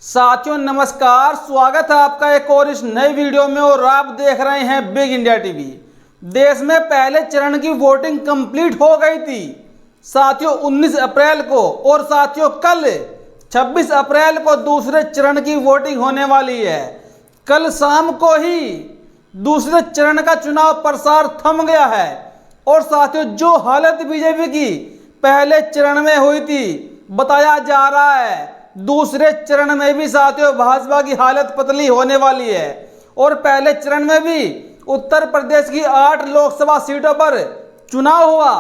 साथियों नमस्कार, स्वागत है आपका एक और इस नई वीडियो में। और आप देख रहे हैं बिग इंडिया टीवी। देश में पहले चरण की वोटिंग कंप्लीट हो गई थी साथियों 19 अप्रैल को, और साथियों कल 26 अप्रैल को दूसरे चरण की वोटिंग होने वाली है। कल शाम को ही दूसरे चरण का चुनाव प्रसार थम गया है। और साथियों जो हालत बीजेपी की पहले चरण में हुई थी, बताया जा रहा है दूसरे चरण में भी साथियों भाजपा की हालत पतली होने वाली है। और पहले चरण में भी उत्तर प्रदेश की 8 लोकसभा सीटों पर चुनाव हुआ,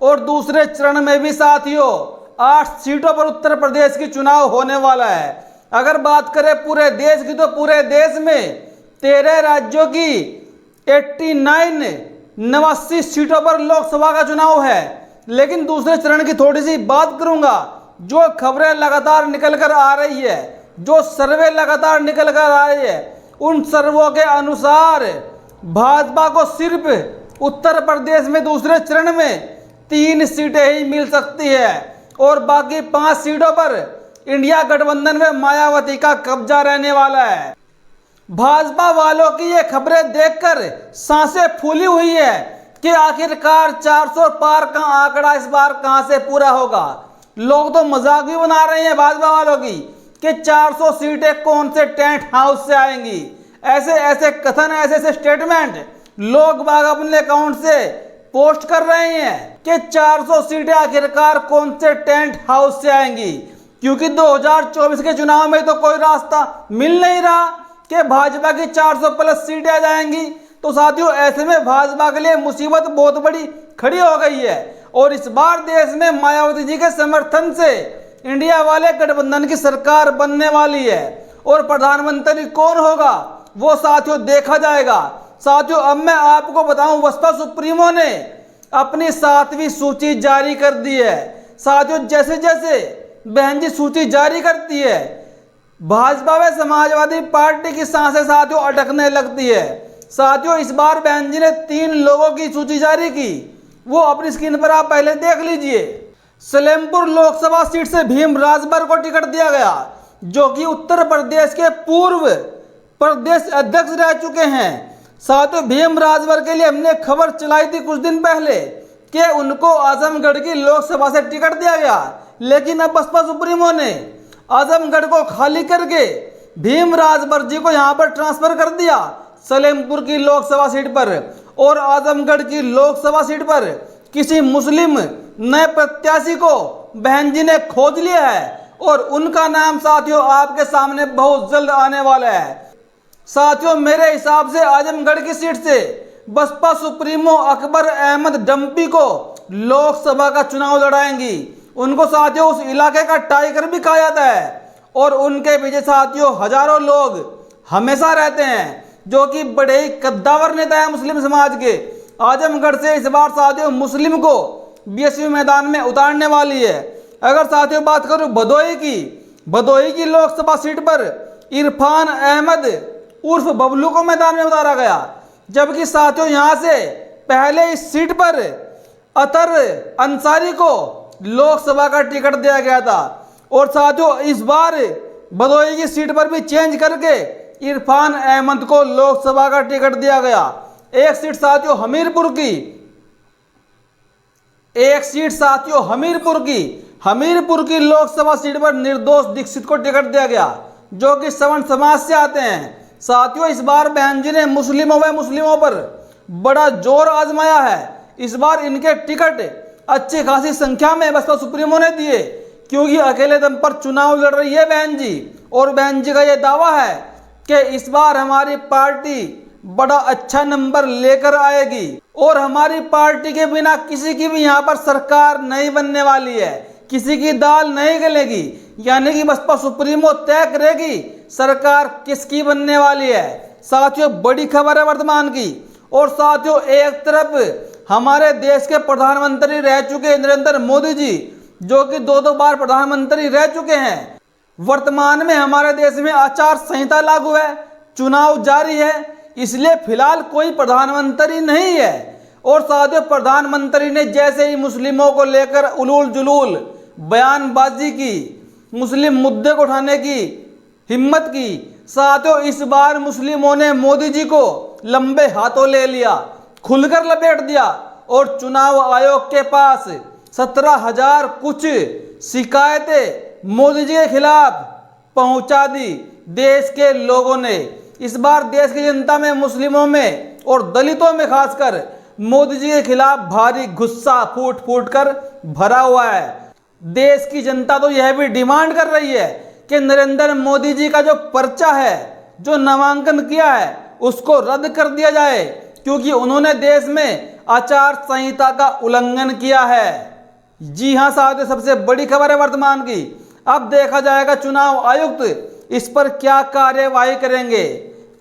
और दूसरे चरण में भी साथियों 8 सीटों पर उत्तर प्रदेश की चुनाव होने वाला है। अगर बात करें पूरे देश की, तो पूरे देश में 13 राज्यों की 89 सीटों पर लोकसभा का चुनाव है। लेकिन दूसरे चरण की थोड़ी सी बात करूंगा। जो खबरें लगातार निकल कर आ रही है, जो सर्वे लगातार निकल कर आ रही है, उन सर्वों के अनुसार भाजपा को सिर्फ उत्तर प्रदेश में दूसरे चरण में 3 सीटें ही मिल सकती है, और बाकी 5 सीटों पर इंडिया गठबंधन में मायावती का कब्जा रहने वाला है। भाजपा वालों की ये खबरें देखकर सांसें फूली हुई है कि आखिरकार 400 पार का आंकड़ा इस बार कहां से पूरा होगा। लोग तो मजाक भी बना रहे हैं भाजपा वालों की कि 400 सीटें कौन से टेंट हाउस से आएंगी। ऐसे ऐसे कथन, ऐसे ऐसे स्टेटमेंट लोग बाग अपने अकाउंट से पोस्ट कर रहे हैं कि 400 सीटें आखिरकार कौन से टेंट हाउस से आएंगी, क्योंकि 2024 के चुनाव में तो कोई रास्ता मिल नहीं रहा कि भाजपा की 400 प्लस सीटें आ जाएंगी। तो साथियों ऐसे में भाजपा के लिए मुसीबत बहुत बड़ी खड़ी हो गई है। और इस बार देश में मायावती जी के समर्थन से इंडिया वाले गठबंधन की सरकार बनने वाली है, और प्रधानमंत्री कौन होगा वो साथियों देखा जाएगा। साथियों अब मैं आपको बताऊं, बसपा सुप्रीमो ने अपनी 7वीं सूची जारी कर दी है। साथियों जैसे जैसे बहन जी सूची जारी करती है, भाजपा व समाजवादी पार्टी की सांसें साथियों अटकने लगती है। साथियों इस बार बहन जी ने 3 लोगों की सूची जारी की, वो अपनी स्क्रीन पर आप पहले देख लीजिए। सलेमपुर लोकसभा सीट से भीम राजभर को टिकट दिया गया, जो कि उत्तर प्रदेश के पूर्व प्रदेश अध्यक्ष रह चुके हैं। साथियों भीम राजभर के लिए हमने खबर चलाई थी कुछ दिन पहले कि उनको आजमगढ़ की लोकसभा से टिकट दिया गया, लेकिन अब बसपा सुप्रीमो ने आजमगढ़ को खाली करके भीम राजभर जी को यहां पर ट्रांसफर कर दिया सलेमपुर की लोकसभा सीट पर। और आजमगढ़ की लोकसभा सीट पर किसी मुस्लिम नए प्रत्याशी को बहन जी ने खोज लिया है, और उनका नाम साथियों आपके सामने बहुत जल्द आने वाला है। साथियों मेरे हिसाब से आजमगढ़ की सीट से बसपा सुप्रीमो अकबर अहमद डंपी को लोकसभा का चुनाव लड़ाएंगी। उनको साथियों उस इलाके का टाइगर भी कहा जाता है, और उनके पीछे साथियों हजारों लोग हमेशा रहते हैं, जो कि बड़े ही कद्दावर नेता है मुस्लिम समाज के। आजमगढ़ से इस बार साथियों मुस्लिम को बीएसपी मैदान में उतारने वाली है। अगर साथियों बात करूं भदोही की लोकसभा सीट पर इरफान अहमद उर्फ बबलू को मैदान में उतारा गया, जबकि साथियों यहां से पहले इस सीट पर अतर अंसारी को लोकसभा का टिकट दिया गया था। और साथियों इस बार भदोही की सीट पर भी चेंज करके इरफान अहमद को लोकसभा का टिकट दिया गया। एक सीट साथियों हमीरपुर की लोकसभा सीट पर निर्दोष दीक्षित को टिकट दिया गया, जो कि सवर्ण समाज से आते हैं। साथियों इस बार बहन जी ने मुस्लिमों पर बड़ा जोर आजमाया है। इस बार इनके टिकट अच्छी खासी संख्या में बसपा सुप्रीमो ने दिए, क्योंकि अकेले दम पर चुनाव लड़ रही है बहन जी। और बहन जी का यह दावा है कि इस बार हमारी पार्टी बड़ा अच्छा नंबर लेकर आएगी, और हमारी पार्टी के बिना किसी की भी यहाँ पर सरकार नहीं बनने वाली है, किसी की दाल नहीं गलेगी। यानी कि बसपा सुप्रीमो तय करेगी सरकार किसकी बनने वाली है। साथियों बड़ी खबर है वर्तमान की। और साथियों एक तरफ हमारे देश के प्रधानमंत्री रह चुके नरेंद्र मोदी जी, जो कि 2 बार प्रधानमंत्री रह चुके हैं। वर्तमान में हमारे देश में आचार संहिता लागू है, चुनाव जारी है, इसलिए फिलहाल कोई प्रधानमंत्री नहीं है। और साथियों प्रधानमंत्री ने जैसे ही मुस्लिमों को लेकर उलूल जुलूल बयानबाजी की, मुस्लिम मुद्दे को उठाने की हिम्मत की। साथियों, इस बार मुस्लिमों ने मोदी जी को लंबे हाथों ले लिया, खुलकर लपेट दिया और चुनाव आयोग के पास 17,000 कुछ शिकायतें मोदी जी के खिलाफ पहुंचा दी। देश के लोगों ने इस बार देश की जनता में, मुस्लिमों में और दलितों में खासकर मोदी जी के खिलाफ भारी गुस्सा फूट फूट कर भरा हुआ है। देश की जनता तो यह भी डिमांड कर रही है कि नरेंद्र मोदी जी का जो पर्चा है, जो नामांकन किया है, उसको रद्द कर दिया जाए, क्योंकि उन्होंने देश में आचार संहिता का उल्लंघन किया है। जी हां साथियों, सबसे बड़ी खबर है वर्तमान की। अब देखा जाएगा चुनाव आयुक्त इस पर क्या कार्यवाही करेंगे।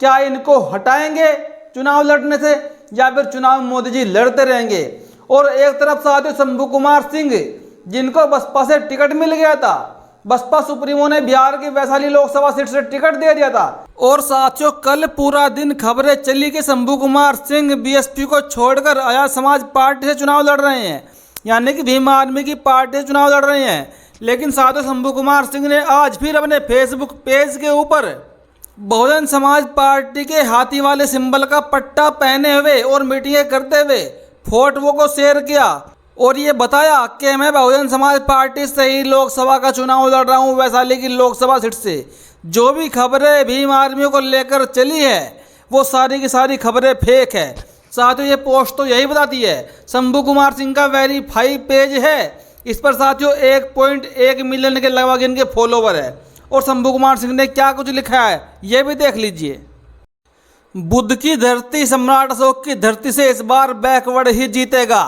क्या इनको हटाएंगे चुनाव लड़ने से या फिर चुनाव मोदी जी लड़ते रहेंगे। और एक तरफ साथियों शंभू कुमार सिंह, जिनको बसपा से टिकट मिल गया था, बसपा सुप्रीमो ने बिहार की वैशाली लोकसभा सीट से टिकट दे दिया था। और साथियों कल पूरा दिन खबरें चली कि शंभू कुमार सिंह बीएसपी को छोड़कर आजाद समाज पार्टी से चुनाव लड़ रहे हैं, यानी कि भीम आर्मी की पार्टी से चुनाव लड़ रहे हैं। लेकिन साथियों शंभू कुमार सिंह ने आज फिर अपने फेसबुक पेज के ऊपर बहुजन समाज पार्टी के हाथी वाले सिंबल का पट्टा पहने हुए और मीटिंगें करते हुए फोटो को शेयर किया और ये बताया कि मैं बहुजन समाज पार्टी से ही लोकसभा का चुनाव लड़ रहा हूँ, वैशाली की लोकसभा सीट से। जो भी खबरें भीम आर्मी को लेकर चली है वो सारी की सारी खबरें फेक है। साथियों ये पोस्ट तो यही बताती है। शंभू कुमार सिंह का वेरीफाई पेज है, इस पर साथियों 1.1 मिलियन के लगभग इनके फॉलोवर है। और शंभू कुमार सिंह ने क्या कुछ लिखा है ये भी देख लीजिए। बुद्ध की धरती, सम्राट अशोक की धरती से इस बार बैकवर्ड ही जीतेगा,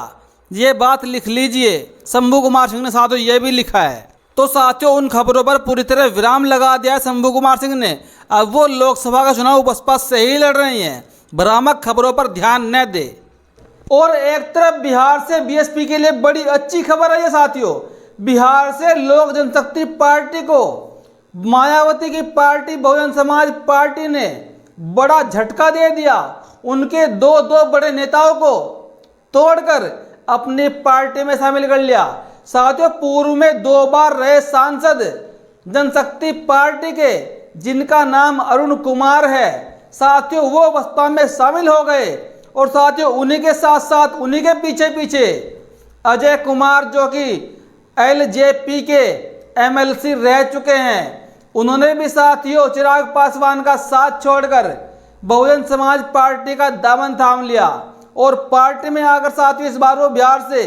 ये बात लिख लीजिए। शंभू कुमार सिंह ने साथियों ये भी लिखा है। तो साथियों उन खबरों पर पूरी तरह विराम लगा दिया शंभू कुमार सिंह ने। अब वो लोकसभा का चुनाव बसपा से ही लड़ रही हैं, भ्रामक खबरों पर ध्यान न दे। और एक तरफ बिहार से बीएसपी के लिए बड़ी अच्छी खबर है ये साथियों। बिहार से लोक जनशक्ति पार्टी को मायावती की पार्टी बहुजन समाज पार्टी ने बड़ा झटका दे दिया। उनके दो बड़े नेताओं को तोड़कर अपनी पार्टी में शामिल कर लिया। साथियों पूर्व में 2 बार रहे सांसद जनशक्ति पार्टी के, जिनका नाम अरुण कुमार है, साथियों वो बसपा में शामिल हो गए। और साथियों उन्हीं के साथ साथ उन्हीं के पीछे पीछे अजय कुमार, जो कि एलजेपी के एमएलसी रह चुके हैं, उन्होंने भी साथियों चिराग पासवान का साथ छोड़कर बहुजन समाज पार्टी का दामन थाम लिया। और पार्टी में आकर साथियों इस बार वो बिहार से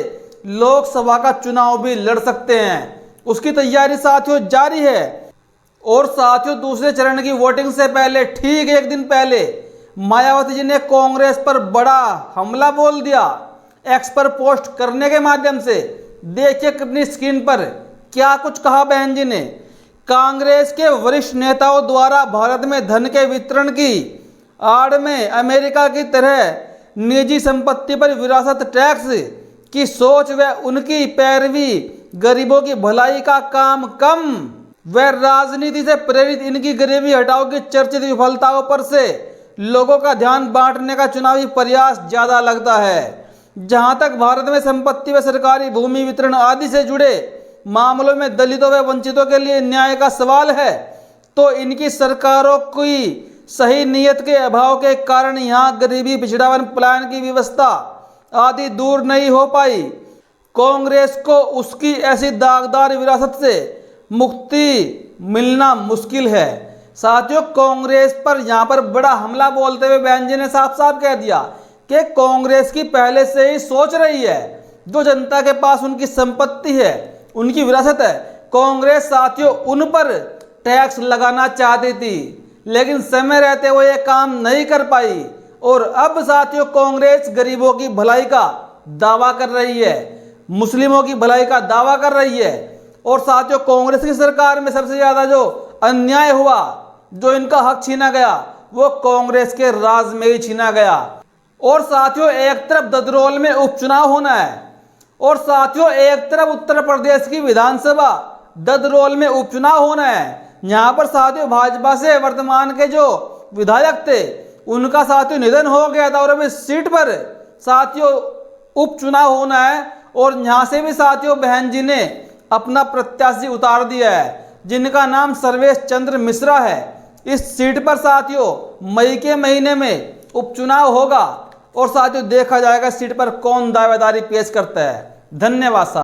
लोकसभा का चुनाव भी लड़ सकते हैं, उसकी तैयारी साथियों जारी है। और साथियों दूसरे चरण की वोटिंग से पहले, ठीक 1 दिन पहले, मायावती जी ने कांग्रेस पर बड़ा हमला बोल दिया एक्स पर पोस्ट करने के माध्यम से। देखिए अपनी स्क्रीन पर क्या कुछ कहा बहन जी ने। कांग्रेस के वरिष्ठ नेताओं द्वारा भारत में धन के वितरण की आड़ में अमेरिका की तरह निजी संपत्ति पर विरासत टैक्स की सोच व उनकी पैरवी गरीबों की भलाई का काम कम व राजनीति से प्रेरित इनकी गरीबी हटाओ की चर्चित विफलताओं पर से लोगों का ध्यान बांटने का चुनावी प्रयास ज्यादा लगता है। जहां तक भारत में संपत्ति व सरकारी भूमि वितरण आदि से जुड़े मामलों में दलितों व वंचितों के लिए न्याय का सवाल है, तो इनकी सरकारों की सही नीयत के अभाव के कारण यहाँ गरीबी, पिछड़ापन, पलायन की व्यवस्था आदि दूर नहीं हो पाई। कांग्रेस को उसकी ऐसी दागदार विरासत से मुक्ति मिलना मुश्किल है। साथियों कांग्रेस पर यहाँ पर बड़ा हमला बोलते हुए बहन जी ने साफ साफ कह दिया कि कांग्रेस की पहले से ही सोच रही है, जो जनता के पास उनकी संपत्ति है, उनकी विरासत है, कांग्रेस साथियों उन पर टैक्स लगाना चाहती थी, लेकिन समय रहते हुए ये काम नहीं कर पाई। और अब साथियों कांग्रेस गरीबों की भलाई का दावा कर रही है, मुस्लिमों की भलाई का दावा कर रही है। और साथियों कांग्रेस की सरकार में सबसे ज्यादा जो अन्याय हुआ, जो इनका हक छीना गया, वो कांग्रेस के राज में ही छीना गया। और साथियों एक तरफ ददरोल में उपचुनाव होना है, और साथियों एक तरफ उत्तर प्रदेश की विधानसभा ददरोल में उपचुनाव होना है। यहाँ पर साथियों भाजपा से वर्तमान के जो विधायक थे उनका साथियों निधन हो गया था, और अब इस सीट पर साथियों उपचुनाव होना है। और यहाँ से भी साथियों बहन जी ने अपना प्रत्याशी उतार दिया है। जिनका नाम सर्वेश चंद्र मिश्रा है। इस सीट पर साथियों मई के महीने में उपचुनाव होगा और साथियों देखा जाएगा सीट पर कौन दावेदारी पेश करता है। धन्यवाद साथियों।